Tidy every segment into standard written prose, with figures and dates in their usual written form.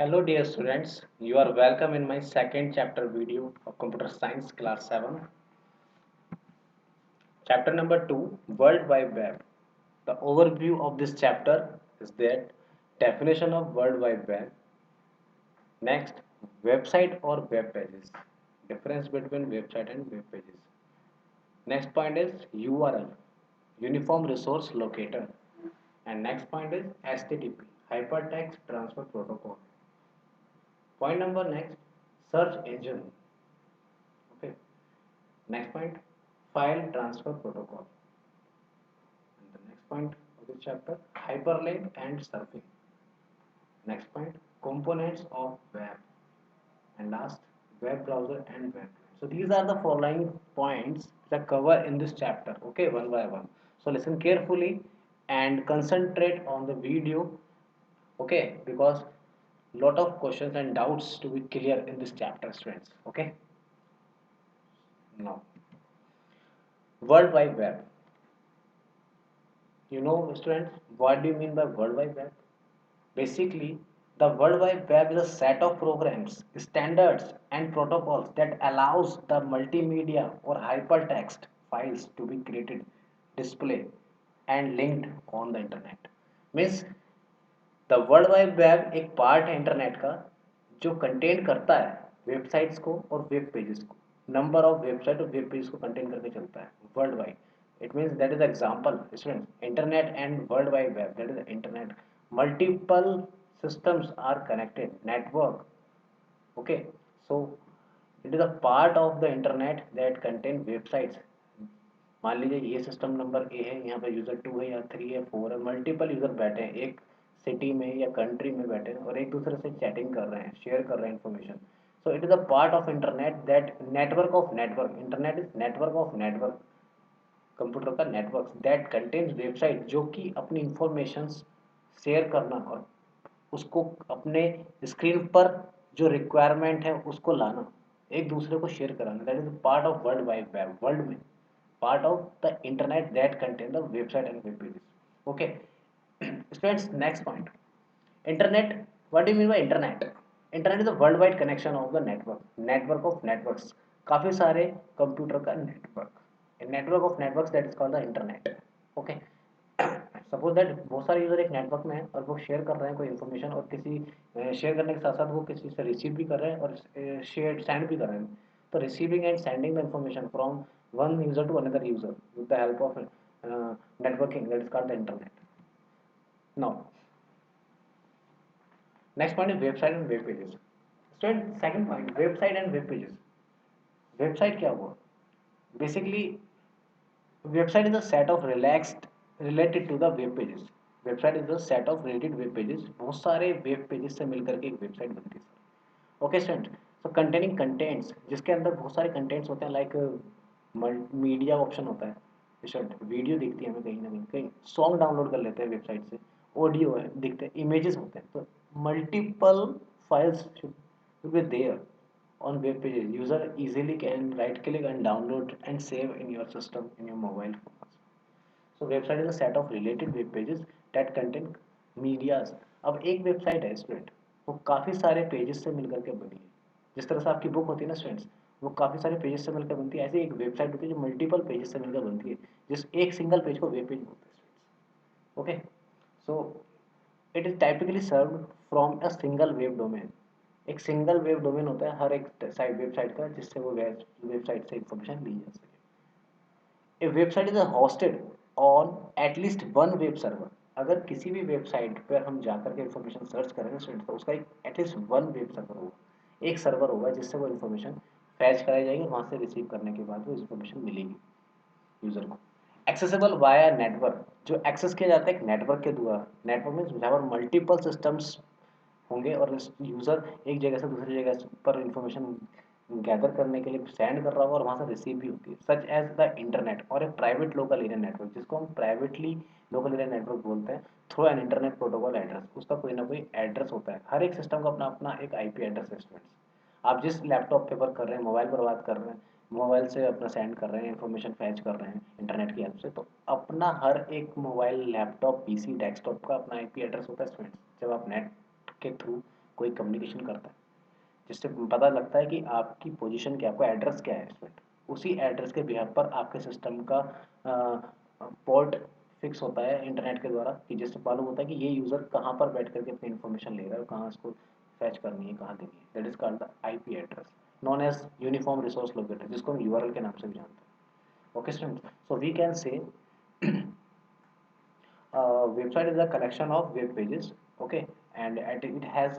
Hello dear students, you are welcome in my second chapter video of Computer Science class 7. Chapter number 2, World Wide Web. The overview of this chapter is that definition of World Wide Web. Next, website or web pages. Difference between website and web pages. Next point is URL, Uniform Resource Locator. And next point is HTTP, Hypertext Transfer Protocol. Point number next, search engine. Okay. Next point, file transfer protocol. And the next point of this chapter, hyperlink and surfing. Next point, components of web. And last, web browser and web. So these are the following points that cover in this chapter. Okay, one by one. So listen carefully and concentrate on the video. Okay, because lot of questions and doubts to be clear in this chapter, students. Okay. Now, World Wide Web. You know, students, what do you mean by World Wide Web? Basically, the World Wide Web is a set of programs, standards, and protocols that allows the multimedia or hypertext files to be created, displayed, and linked on the internet. Means the world wide web एक part है internet का जो contain करता है websites को और web pages को number of website और वेब पेजेस को कंटेन करके चलता है world wide it means that is example students internet and world wide web that is internet multiple systems are connected network. Okay, so it is a part of the internet that contain websites. मान लीजिए ये system number A है, यहाँ पे user 2 है या 3 है 4 है, मल्टीपल यूज़र बैठे हैं एक सिटी में या कंट्री में बैठे हैं और एक दूसरे से चैटिंग कर रहे हैं, शेयर कर रहे हैं information. So it is a part of internet that network of network. Internet is network of network, computer का नेटवर्क दैट कंटेन्स वेबसाइट जो कि अपनी इंफॉर्मेशन शेयर करना और उसको अपने स्क्रीन पर जो रिक्वायरमेंट है उसको लाना, एक दूसरे को शेयर कराना. That is part of world wide web. World में part of the internet that contain the website and web pages. Okay. Students, next point, internet. What do you mean by internet? Internet is a worldwide connection of the network of networks. काफी सारे computer का network, network of networks that is called the internet. Okay. Suppose that बहुत सारे user एक network में है और वो शेयर कर रहे हैं कोई इन्फॉर्मेशन और किसी शेयर करने के साथ साथ वो किसी से रिसीव भी कर रहे हैं और शेयर सेंड भी कर रहे हैं. तो receiving end sending the information from one user to another user with the help of networking, that is called the internet. Now, next point is website and web pages. Student, second point, website and web pages. Website क्या हुआ? Basically, website is a set of related to the web pages. Website is a set of related web pages. बहुत सारे web pages से मिलकर के एक website बनती है. ओके स्टूडेंट, सो कंटेनिंग कंटेंट्स जिसके अंदर बहुत सारे कंटेंट्स होते हैं लाइक मीडिया ऑप्शन होता है. स्टूडेंट वीडियो दिखती है हमें कहीं ना कहीं, कहीं सॉन्ग डाउनलोड कर लेते हैं वेबसाइट से, ऑडियो है दिखते हैं, इमेजेस होते हैं. तो multiple files should be there on web pages. User easily can right click and download and save in your system in your mobile phone. So website is a set of related web pages that contain medias. अब एक website है student, वो काफ़ी सारे pages से मिलकर के बनी है. जिस तरह से आपकी बुक होती है ना स्टूडेंट्स, वो काफ़ी सारे पेजेस से मिलकर बनती है, ऐसे एक वेबसाइट होती है जो मल्टीपल पेजेस से मिलकर बनती है, जिस एक सिंगल पेज को वेब पेज बोलते हैं students. Okay, so it is typically served from a single web domain. एक सिंगल वेब डोमेन होता है हर एक साइट वेबसाइट का जिससे वो वेबसाइट से इंफॉर्मेशन ली जा सके. A website is hosted on at least one web server. अगर किसी भी वेबसाइट पर हम जाकर के इन्फॉर्मेशन सर्च करेंगे स्टूडेंट तो उसका एक एटलीस्ट वन वेब सर्वर होगा, एक सर्वर होगा जिससे वो इन्फॉर्मेशन फैच कराई जाएगी, वहाँ से रिसीव करने के बाद वो इन्फॉर्मेशन मिलेगी यूजर को. एक्सेसिबल वाया नेटवर्क, जो एक्सेस किया जाता है एक नेटवर्क के द्वारा. नेटवर्क में जहाँ पर मल्टीपल सिस्टम्स होंगे और यूज़र एक जगह से दूसरी जगह पर इंफॉर्मेशन गैदर करने के लिए सेंड कर रहा होगा और वहाँ से रिसीव भी होती है, सच एज द इंटरनेट और एक प्राइवेट लोकल एरिया नेटवर्क जिसको हम प्राइवेटली लोकल एरिया नेटवर्क बोलते हैं through an internet protocol address. उसका कोई ना कोई एड्रेस होता है, हर एक सिस्टम का अपना अपना एक आईपी एड्रेस है स्टूडेंट्स. आप जिस लैपटॉप पे वर्क कर रहे हैं, मोबाइल पर बात कर रहे हैं, मोबाइल से अपना सेंड कर रहे हैं, इन्फॉर्मेशन फैच कर रहे हैं इंटरनेट की हेल्प से, तो अपना हर एक मोबाइल लैपटॉप पीसी डेस्कटॉप का अपना आईपी एड्रेस होता है स्टूडेंट्स. जब आप नेट के थ्रू कोई कम्युनिकेशन करता है, जिससे पता लगता है कि आपकी पोजीशन क्या है, आपका एड्रेस क्या है स्टूडेंट। उसी एड्रेस के बिहाफ पर आपके सिस्टम का पोर्ट फिक्स होता है इंटरनेट के द्वारा, कि जिससे मालूम होता है कि ये यूज़र कहाँ पर बैठ करके अपनी इन्फॉर्मेशन ले रहा है और कहाँ इसको फैच करनी है, कहाँ देनी है। That is called the IP address, known as uniform resource locator, जिसको हम यूआरएल के नाम से भी जानते हैं। Okay student, so we can say website is a collection of web pages, okay, and it has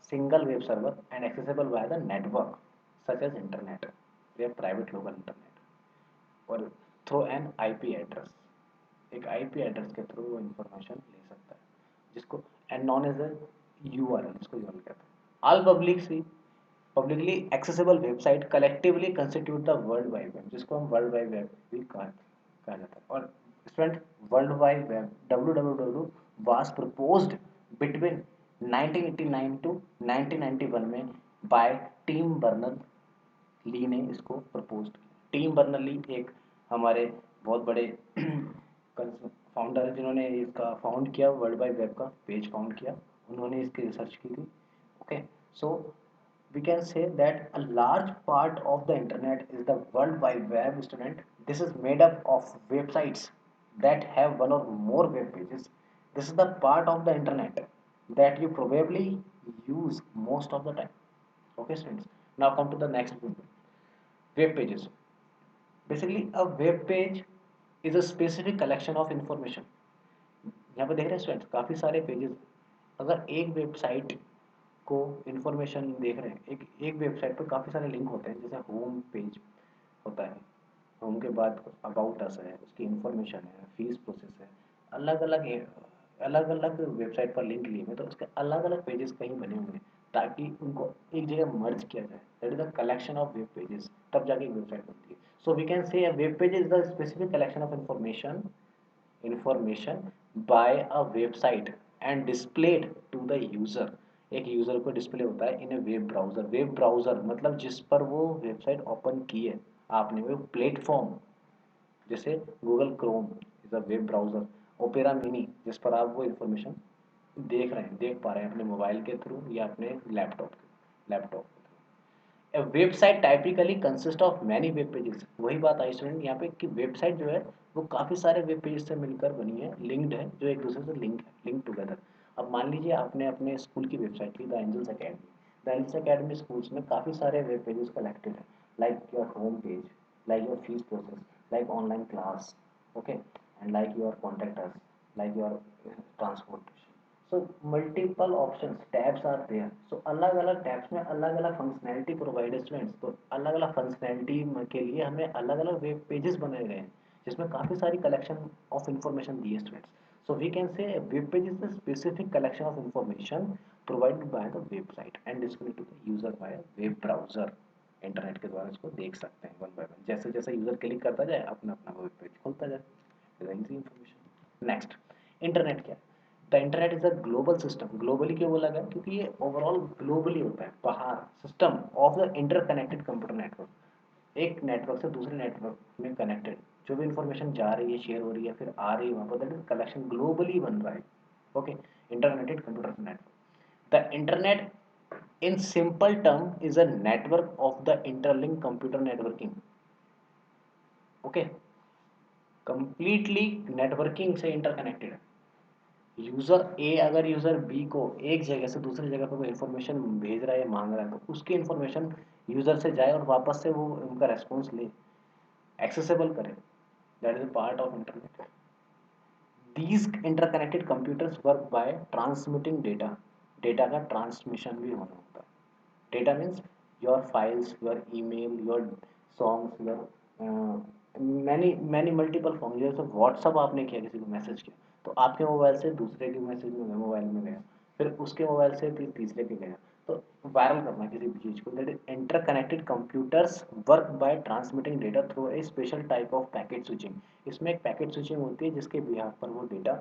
single web server and accessible via the network such as internet, we have private local internet, और through an IP address, एक IP address के through वो information ले सकता है, जिसको and known as a URL, जिसको URL कहते हैं। All publicly accessible website collectively constitute the world wide web, जिसको हम वर्ल्ड वाइड वेब भी कहा जाता है। और student, world wide web WWW was proposed between 1989 to 1991 में बाय टीम बर्नर ली ने इसको प्रपोज किया। टीम बर्नर ली एक हमारे बहुत बड़े फाउंडर है, जिन्होंने इसका फाउंड किया, वर्ल्ड वाइड वेब का पेज फाउंड किया, उन्होंने इसकी रिसर्च की थी। Okay, so we can say that a large part of the internet is the world wide web, student. This is made up of websites that have one or more web pages. This is the part of the internet that you probably use most of the time. Okay students, now come to the next point, web pages. Basically a web page is a specific collection of information. यहाँ पे देख रहे हैं students, काफ़ी सारे pages. अगर एक website को इन्फॉर्मेशन देख रहे हैं, एक वेबसाइट पर काफ़ी सारे लिंक होते हैं, जैसे होम पेज होता है, होम के बाद अबाउट अस है, उसकी इन्फॉर्मेशन है, फीस प्रोसेस है, अलग अलग वेबसाइट पर लिंक लिए हुए, तो उसके अलग अलग पेजेस कहीं बने हुए हैं, ताकि उनको एक जगह मर्ज किया जाए। That is the collection of web pages, तब जाके एक वेबसाइट बनती है। So we can say web page is the specific collection of information by a website and displayed to the user। एक यूजर को डिस्प्ले होता है इन ए वेब ब्राउजर। वेब ब्राउजर मतलब जिस पर वो वेबसाइट ओपन की है आपने, वो प्लेटफॉर्म, जैसे Google Chrome is a web browser, opera mini जिस पर आप वो इंफॉर्मेशन देख रहे हैं, देख पा रहे हैं अपने मोबाइल के थ्रू या अपने लैपटॉप के through. A website typically consists of many web pages। वही बात आई स्टूडेंट यहाँ पे कि वेबसाइट जो है वो काफ़ी सारे वेब पेजेस से मिलकर बनी है, लिंक्ड है, जो एक दूसरे से लिंक टुगेदर। अब मान लीजिए आपने अपने स्कूल की वेबसाइट ली, the Angels Academy. The Angels Academy schools में काफ़ी सारे वेब पेजेस कलेक्टेड है, like your home page, like your fees process, like online class, okay, and like your contact us, like your transportation. So multiple options tabs are there. So अलग अलग tabs में अलग अलग functionality provide students, तो अलग अलग functionality के लिए हमें अलग अलग वेब पेजेस बनाए गए हैं, जिसमें काफ़ी सारी कलेक्शन ऑफ इंफॉर्मेशन दी है students. So we can say web page is the specific collection of information provided by the website and displayed to the user by web browser. Internet के द्वारा इसको देख सकते हैं वन बाय वन, जैसे जैसे यूजर क्लिक करता जाए अपना अपना वेब पेज खुलता जाए, इंफॉर्मेशन। नेक्स्ट, इंटरनेट क्या है? The internet is a global system. Globally क्यों बोला गया? क्योंकि ये ओवरऑल ग्लोबली होता है, बाहर system of the interconnected computer network. एक नेटवर्क से दूसरे नेटवर्क में कनेक्टेड जो भी इंफॉर्मेशन जा रही है, शेयर हो रही है, फिर आ रही है वहाँ पर, दैट इज कलेक्शन ग्लोबली बन रहा है। Okay, interconnected computer network. The internet in simple term is a network of the interlink computer networking. Okay, completely networking से इंटरकनेक्टेड है। यूजर ए अगर यूजर बी को एक जगह से दूसरी जगह पर कोई इन्फॉर्मेशन भेज रहा है, मांग रहा है, तो उसकी इन्फॉर्मेशन यूजर से जाए और वापस से वो उनका रेस्पॉन्स ले, एक्सेसिबल करे। That is a part of internet. These interconnected computers work by transmitting data. Data का ट्रांसमिशन भी होना होता है। Data means your files, your email, your songs, your many many multiple form. जैसे व्हाट्सअप आपने किया, किसी को मैसेज किया, तो आपके मोबाइल से दूसरे के मैसेज में मोबाइल में गया, फिर उसके मोबाइल से फिर तीसरे के गया, तो वायरल करना किसी भी चीज़ को। That is interconnected computers work by transmitting data through a special type of packet switching. इसमें एक पैकेट स्विचिंग होती है जिसके बिहाफ पर वो डेटा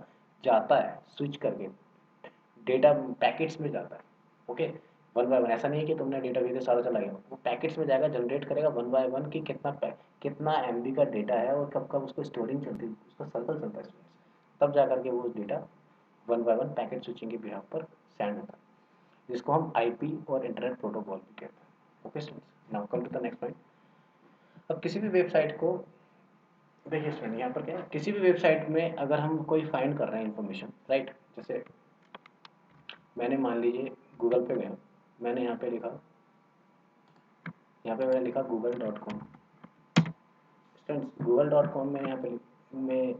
जाता है, स्विच करके डेटा पैकेट्स में जाता है। ओके, वन बाय वन, ऐसा नहीं है कि तुमने डेटा भेजा सारा चला गया, वो पैकेट्स में जाएगा, जनरेट करेगा वन बाय वन कि कितना MB का डेटा है और कब कब उसको स्टोरिंग चलती है, उसका सर्कल चलता है स्टूडेंट्स, तब जा करके वो data one by one packet switching के बिहाफ पर सेंड होता है। जिसको हम आईपी और इंटरनेट प्रोटोकॉल भी कहते हैं। Okay students, now come to the next point. अब किसी भी वेबसाइट को, देखिए स्टूडेंट यहाँ पर क्या है, किसी भी वेबसाइट में अगर हम कोई फाइंड कर रहे हैं इन्फॉर्मेशन, राइट, जैसे मैंने मान लीजिए गूगल पे गया, मैंने यहाँ पे लिखा, यहाँ पे मैंने लिखा google.com। स्टूडेंट्स google.com में यहाँ पे में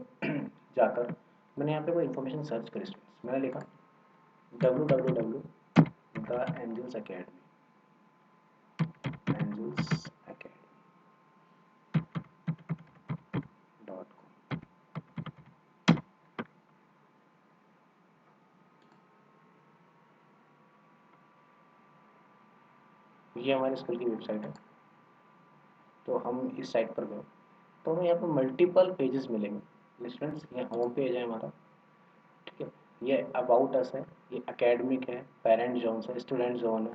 जाकर मैंने यहाँ पे कोई इन्फॉर्मेशन सर्च करी स्टूडेंट्स, मैंने लिखा www the Angels Academy, Angels Academy .com। ये हमारे स्कूल की वेबसाइट है। तो हम इस साइट पर गए तो हमें यहाँ पर मल्टीपल पेजेस मिलेंगे स्टूडेंट्स। ये होम पेज है हमारा, ठीक है, ये अबाउट अस है, ये एकेडमिक है, पेरेंट जोन है, स्टूडेंट जोन है,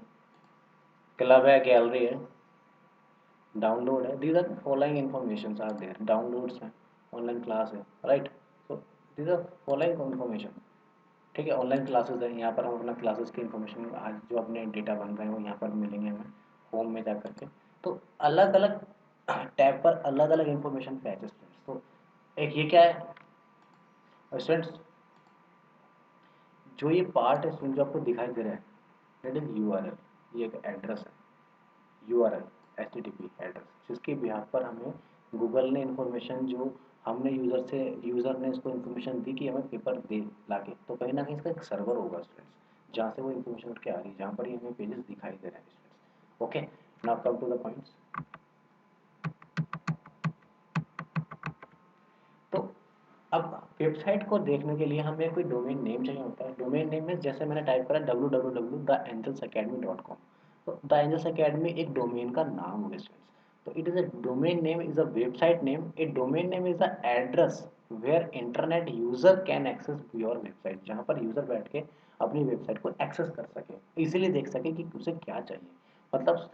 क्लब है, गैलरी है, डाउनलोड है। These are following information are there, downloads हैं, ऑनलाइन क्लास है, right. So these are following information, ठीक है। ऑनलाइन क्लासेस है, यहाँ पर हम अपना क्लासेस की इन्फॉर्मेशन आज जो अपने डेटा बन रहे हैं वो यहाँ पर मिलेंगे हमें होम में जा करके। तो अलग अलग टैब पर अलग अलग इन्फॉर्मेशन पैचेस। तो एक ये क्या है स्टूडेंट्स, जो ये पार्ट है स्टूडेंट जो आपको दिखाई दे रहा है, दैट इज यूआरएल। ये एक एड्रेस है, यूआरएल, एचटीटीपी एड्रेस, जिसके बिहाफ पर हमें गूगल ने इन्फॉर्मेशन, जो हमने यूज़र ने इसको इन्फॉर्मेशन दी कि हमें पेपर दे लाके, तो कहीं ना कहीं इसका एक सर्वर होगा स्टूडेंट्स, जहाँ से वो इन्फॉर्मेशन उठ के आ रही है, जहाँ पर ये हमें पेजेस दिखाई दे रहे हैं students. Okay, now come to the points. तो अब वेबसाइट को देखने के लिए हमें कोई डोमेन नेम चाहिए होता है। डोमेन नेम में जैसे मैंने टाइप करा www.theangelsacademy.com, तो द एंजल्स अकेडमी एक डोमेन का नाम हो गया। तो it is a domain name, is a website name. A domain name is a address where internet user can access your website, जहाँ पर यूजर बैठ के अपनी वेबसाइट को एक्सेस कर सके, इजीली देख सके कि उसे क्या चाहिए। मतलब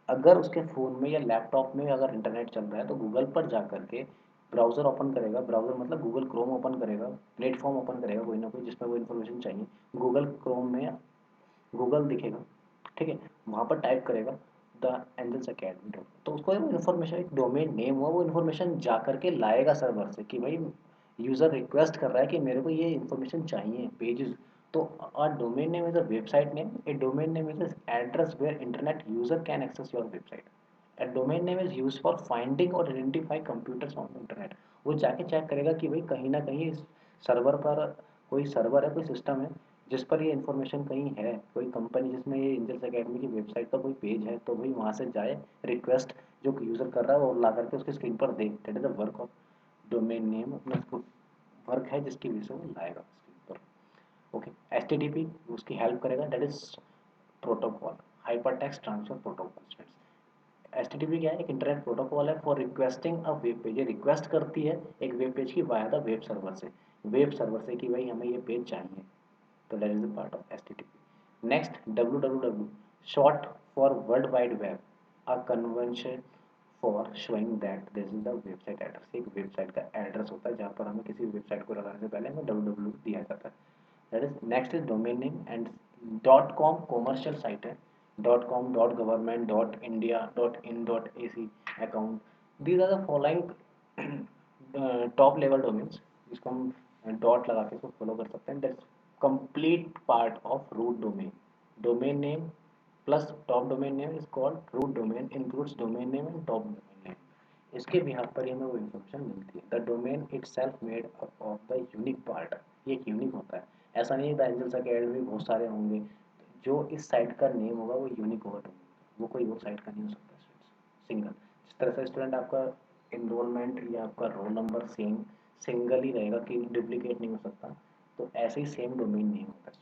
अगर उसके फ़ोन में या लैपटॉप में अगर इंटरनेट चल रहा है तो गूगल पर जा कर के ब्राउज़र ओपन करेगा, ब्राउज़र मतलब गूगल क्रोम ओपन करेगा, प्लेटफॉर्म ओपन करेगा कोई ना कोई जिसमें वो इन्फॉर्मेशन चाहिए। गूगल क्रोम में गूगल दिखेगा, ठीक है, वहाँ पर टाइप करेगा द एंजल्स अकेडमी डॉट, तो उसको वो इन्फॉर्मेशन, एक डोमेन नेम हुआ, वो इन्फॉर्मेशन जा करके लाएगा सर्वर से कि भाई यूज़र रिक्वेस्ट कर रहा है कि मेरे को ये इन्फॉर्मेशन चाहिए पेजेस। तो a domain name is a website name. A domain name is an address where internet user can access your website. A domain name is used for finding or identify computers on the internet. वो जाके check करेगा कि भाई कहीं ना कहीं server पर कोई सर्वर है, कोई सिस्टम है जिस पर ये इन्फॉर्मेशन कहीं है, कोई कंपनी जिसमें ये एंजल्स एकेडमी की वेबसाइट का कोई पेज है, तो भाई वहाँ से जाए, रिक्वेस्ट जो यूज़र कर रहा है वो ला करके उसकी स्क्रीन पर दे। That is the work of domain name, अपना वर्क है जिसकी वजह से वो लाएगा स्क्रीन पर। ओके, एचटीटीपी उसकी हेल्प करेगा, that is protocol, hyper text transfer protocol. HTTP क्या है, एक इंटरनेट प्रोटोकॉल है for requesting a web page. ये रिक्वेस्ट करती है एक वेब पेज की वाया द वेब सर्वर से कि भाई हमें ये पेज चाहिए। तो that is the part of HTTP. Next www, short for world wide web, a convention for showing that this is the website address. एक वेबसाइट का एड्रेस होता है जहाँ पर हमें किसी वेबसाइट को लगाने से पहले हमें www दिया जाता है। That is next is domain name and dot com commercial site है, dot com, dot government, dot India, dot in, dot A C account. These are the following top level domains, जिसको हम dot लगा के इसको follow कर सकते हैं। That's complete part of root domain. Domain name plus top domain name is called root domain, includes domain name and top domain name. इसके behalf पर ही हमें वो इन्फॉर्मेशन मिलती है। The domain itself made up of the unique part, ये एक unique होता है। ऐसा नहीं है द एंजल्स अकेडमी बहुत सारे होंगे, जो इस साइट का नेम होगा वो यूनिक होगा डोमेन, वो कोई और साइट का नहीं हो सकता सिंगल। जिस तरह से स्टूडेंट आपका इनरोलमेंट या आपका रोल नंबर सेम सिंगल ही रहेगा कि डुप्लीकेट नहीं हो सकता, तो ऐसे ही सेम डोमेन नेम होता है।